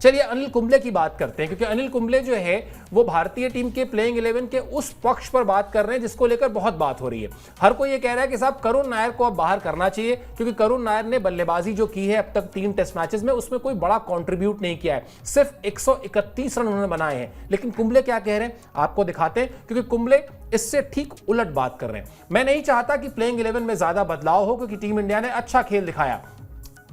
चलिए अनिल कुंबले की बात करते हैं, क्योंकि अनिल कुंबले जो है वो भारतीय टीम के प्लेइंग 11 के उस पक्ष पर बात कर रहे हैं जिसको लेकर बहुत बात हो रही है। हर कोई ये कह रहा है कि साहब करुण नायर को अब बाहर करना चाहिए, क्योंकि करुण नायर ने बल्लेबाजी जो की है अब तक 3 टेस्ट मैचेस में, उसमें कोई बड़ा कंट्रीब्यूट नहीं किया है, सिर्फ 131 रन उन्होंने बनाए हैं। लेकिन कुंबले क्या कह रहे हैं आपको दिखाते हैं, क्योंकि कुंबले इससे ठीक उलट बात कर रहे हैं। मैं नहीं चाहता कि प्लेइंग 11 में ज्यादा बदलाव हो, क्योंकि टीम इंडिया ने अच्छा खेल दिखाया।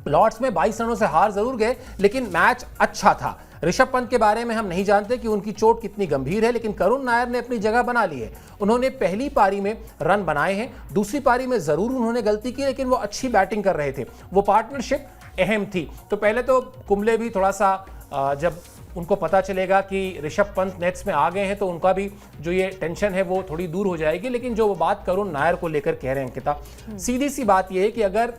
लॉर्ड्स में 22 रनों से हार जरूर गए, लेकिन मैच अच्छा था। ऋषभ पंत के बारे में हम नहीं जानते कि उनकी चोट कितनी गंभीर है, लेकिन करुण नायर ने अपनी जगह बना ली है। उन्होंने पहली पारी में रन बनाए हैं, दूसरी पारी में जरूर उन्होंने गलती की, लेकिन वो अच्छी बैटिंग कर रहे थे। वो पार्टनरशिप अहम थी। तो पहले तो कुंबले भी थोड़ा सा जब उनको पता चलेगा कि ऋषभ पंत नेट्स में आ गए हैं तो उनका भी जो ये टेंशन है वो थोड़ी दूर हो जाएगी। लेकिन जो वो बात करुण नायर को लेकर कह रहे हैं अंकिता, सीधी सी बात ये है कि अगर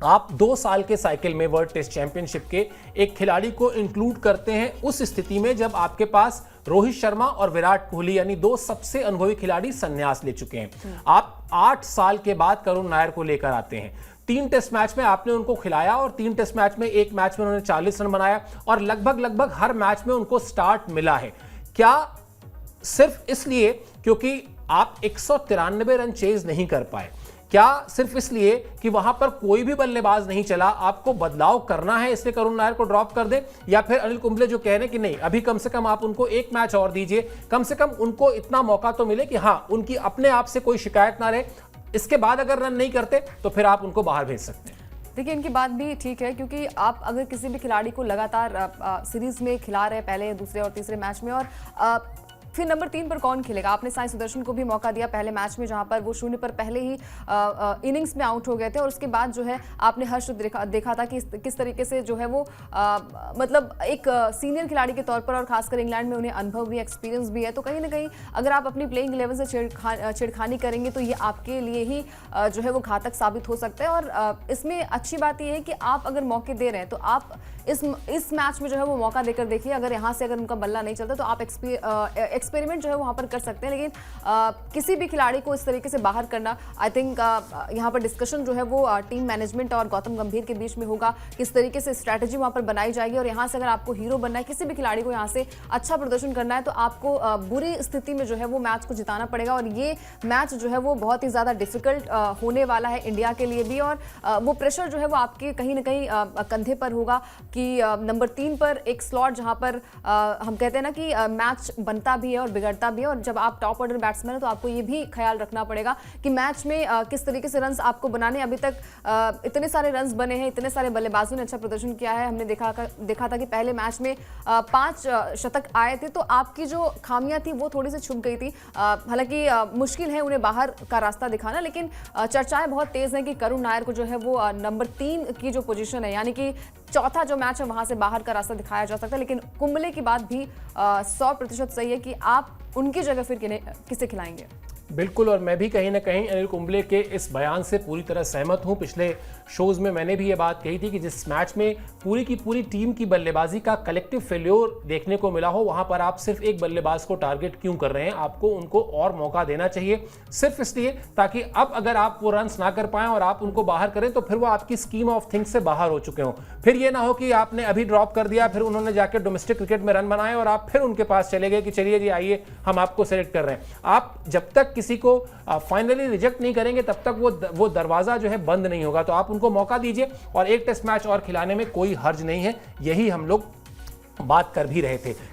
आप 2 साल के साइकिल में वर्ल्ड टेस्ट चैंपियनशिप के एक खिलाड़ी को इंक्लूड करते हैं उस स्थिति में जब आपके पास रोहित शर्मा और विराट कोहली यानी 2 सबसे अनुभवी खिलाड़ी संन्यास ले चुके हैं, आप 8 साल के बाद करुण नायर को लेकर आते हैं। 3 टेस्ट मैच में आपने उनको खिलाया और 3 टेस्ट मैच में एक मैच में उन्होंने 40 रन बनाया और लगभग हर मैच में उनको स्टार्ट मिला है। क्या सिर्फ इसलिए क्योंकि आप 193 रन चेज नहीं कर पाए? क्या सिर्फ इसलिए कि वहां पर कोई भी बल्लेबाज नहीं चला, आपको बदलाव करना है इसलिए करुण नायर को ड्रॉप कर दे? या फिर अनिल कुंबले जो कह रहे हैं कि नहीं, अभी कम से कम आप उनको एक मैच और दीजिए, कम से कम उनको इतना मौका तो मिले कि हां उनकी अपने आप से कोई शिकायत ना रहे, इसके बाद अगर रन नहीं करते तो फिर आप उनको बाहर भेज सकते हैं? देखिए, इनकी बात भी ठीक है, क्योंकि आप अगर किसी भी खिलाड़ी को लगातार सीरीज में खिला रहे पहले, दूसरे और तीसरे मैच में, और फिर नंबर 3 पर कौन खेलेगा? आपने साई सुदर्शन को भी मौका दिया पहले मैच में, जहां पर वो 0 पर पहले ही इनिंग्स में आउट हो गए थे, और उसके बाद जो है आपने हर्ष देखा था कि किस तरीके से जो है वो मतलब एक सीनियर खिलाड़ी के तौर पर, और खासकर इंग्लैंड में उन्हें अनुभव भी, एक्सपीरियंस भी है, तो कहीं ना कहीं अगर आप अपनी प्लेइंग 11 से छेड़खानी करेंगे तो ये आपके लिए ही जो है वो घातक साबित हो सकता है। और इसमें अच्छी बात यह है कि आप अगर मौके दे रहे हैं तो आप इस मैच में जो है वो मौका देकर देखिए। अगर यहाँ से अगर उनका बल्ला नहीं चलता तो आप एक्सपेरिमेंट जो है वहाँ पर कर सकते हैं, लेकिन किसी भी खिलाड़ी को इस तरीके से बाहर करना, आई थिंक यहाँ पर डिस्कशन जो है वो टीम मैनेजमेंट और गौतम गंभीर के बीच में होगा, किस तरीके से स्ट्रैटेजी वहाँ पर बनाई जाएगी। और यहाँ से अगर आपको हीरो बनना है, किसी भी खिलाड़ी को यहाँ से अच्छा प्रदर्शन करना है, तो आपको बुरी स्थिति में जो है वो मैच को जिताना पड़ेगा। और ये मैच जो है वो बहुत ही ज़्यादा डिफिकल्ट होने वाला है इंडिया के लिए भी, और वो प्रेशर जो है वो आपके कहीं ना कहीं कंधे पर होगा कि नंबर 3 पर एक स्लॉट, जहां पर हम कहते हैं ना कि मैच बनता भी है और बिगड़ता भी है, और जब आप टॉप ऑर्डर बैट्समैन हैं तो आपको ये भी ख्याल रखना पड़ेगा कि मैच में किस तरीके से रन्स आपको बनाने। अभी तक इतने सारे रन्स बने हैं, इतने सारे बल्लेबाजों ने अच्छा प्रदर्शन किया है। हमने देखा था कि पहले मैच में 5 शतक आए थे, तो आपकी जो खामियां थी वो थोड़ी सी छुप गई थी। हालांकि मुश्किल है उन्हें बाहर का रास्ता दिखाना, लेकिन चर्चाएं बहुत तेज हैं कि करुण नायर को जो है वो नंबर 3 की जो पोजीशन है, यानी कि चौथा जो मैच है वहां से बाहर का रास्ता दिखाया जा सकता है। लेकिन कुंबले की बात भी 100% सही है कि आप उनकी जगह फिर किसे खिलाएंगे? बिल्कुल, और मैं भी कहीं ना कहीं अनिल कुंबले के इस बयान से पूरी तरह सहमत हूं। पिछले शोज में मैंने भी ये बात कही थी कि जिस मैच में पूरी की पूरी टीम की बल्लेबाजी का कलेक्टिव फेल्योर देखने को मिला हो, वहां पर आप सिर्फ एक बल्लेबाज को टारगेट क्यों कर रहे हैं? आपको उनको और मौका देना चाहिए, सिर्फ इसलिए ताकि अब अगर आप वो रन्स ना कर पाएं और आप उनको बाहर करें तो फिर वो आपकी स्कीम ऑफ थिंग्स से बाहर हो चुके हों। फिर ये ना हो कि आपने अभी ड्रॉप कर दिया, फिर उन्होंने जाकर डोमेस्टिक क्रिकेट में रन बनाए और आप फिर उनके पास चले गए कि चलिए जी आइए हम आपको सेलेक्ट कर रहे हैं। आप जब तक किसी को फाइनली रिजेक्ट नहीं करेंगे तब तक वो दरवाजा जो है बंद नहीं होगा। तो आप उनको मौका दीजिए और एक टेस्ट मैच और खिलाने में कोई हर्ज नहीं है, यही हम लोग बात कर भी रहे थे।